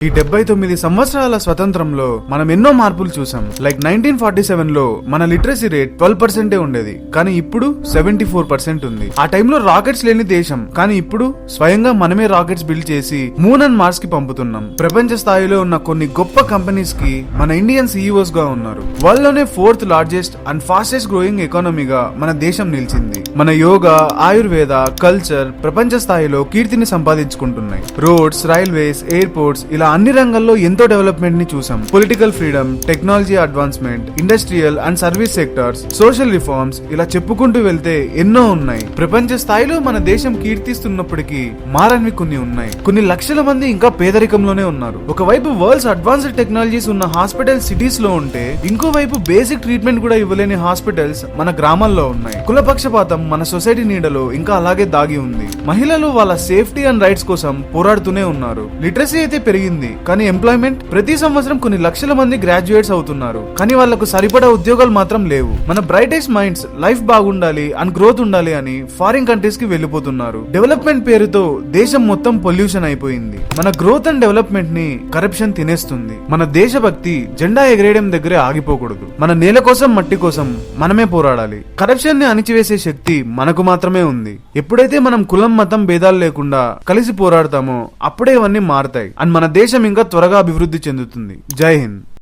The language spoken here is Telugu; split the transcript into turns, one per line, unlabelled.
ఈ 79 సంవత్సరాల స్వతంత్రంలో మనం ఎన్నో మార్పులు చూసాం. లైక్ 1947 లో మన లిటరసీ రేట్ 12% ఉండేది, కానీ ఇప్పుడు 74% ఉంది. ఆ టైంలో రాకెట్స్ లేని దేశం, కానీ ఇప్పుడు స్వయంగా మనమే రాకెట్స్ బిల్డ్ చేసి మూన్ అండ్ మార్స్ కి పంపుతున్నాం. ప్రపంచ స్థాయిలో ఉన్న కొన్ని గొప్ప కంపెనీస్ కి మన ఇండియన్ సీఈఓస్ గా ఉన్నారు. వరల్డ్ లోనే 4th largest and fastest growing ఎకానమీగా మన దేశం నిలిచింది. మన యోగా, ఆయుర్వేద, కల్చర్ ప్రపంచ స్థాయిలో కీర్తిని సంపాదించుకుంటున్నాయి. రోడ్స్, రైల్వేస్, ఎయిర్పోర్ట్స్ ఇలా అన్ని రంగాల్లో ఎంతో డెవలప్మెంట్ ని చూసాం. Political freedom, technology advancement, industrial and service sectors, social reforms ఇలా చెప్పుకుంటూ వెళ్తే ఎన్నో ఉన్నాయి. ప్రపంచ స్థాయిలో మన దేశం కీర్తిస్తున్నప్పటికీ మారనివి కొన్ని ఉన్నాయి. కొన్ని లక్షల మంది ఇంకా పేదరికంలోనే ఉన్నారు. ఒకవైపు వరల్డ్స్ అడ్వాన్స్డ్ టెక్నాలజీస్ ఉన్న హాస్పిటల్స్ సిటీస్ లో ఉంటే, ఇంకోవైపు బేసిక్ ట్రీట్మెంట్ కూడా ఇవ్వలేని హాస్పిటల్స్ మన గ్రామాల్లో ఉన్నాయి. కులపక్షపాతం మన సొసైటీ నీడలో ఇంకా అలాగే దాగి ఉంది. మహిళలు వాళ్ళ సేఫ్టీ అండ్ రైట్స్ కోసం పోరాడుతూనే ఉన్నారు. లిటరసీ అయితే పెరిగింది, కానీ ఎంప్లాయ్మెంట్ ప్రతి సంవత్సరం కొన్ని లక్షల మంది గ్రాడ్యుయేట్స్ అవుతున్నారు, కానీ వాళ్లకు సరిపడా ఉద్యోగాలు మాత్రం లేవు. మన బ్రైటెస్ట్ మైండ్స్ లైఫ్ బాగుండాలి అండ్ గ్రోత్ ఉండాలి అని ఫారిన్ కంట్రీస్ కి వెళ్లిపోతున్నారు. డెవలప్మెంట్ పేరుతో దేశం మొత్తం పొల్యూషన్ అయిపోయింది. మన గ్రోత్ అండ్ డెవలప్మెంట్ ని కరప్షన్ తినేస్తుంది. మన దేశభక్తి జెండా ఎగరేయడం దగ్గరే ఆగిపోకూడదు. మన నేల కోసం, మట్టి కోసం మనమే పోరాడాలి. కరప్షన్ ని అణిచివేసే శక్తి మనకు మాత్రమే ఉంది. ఎప్పుడైతే మనం కులం, మతం భేదాలు లేకుండా కలిసి పోరాడతామో అప్పుడే ఇవన్నీ మారతాయి అండ్ మన దేశం ఇంకా త్వరగా అభివృద్ధి చెందుతుంది. జై హింద్.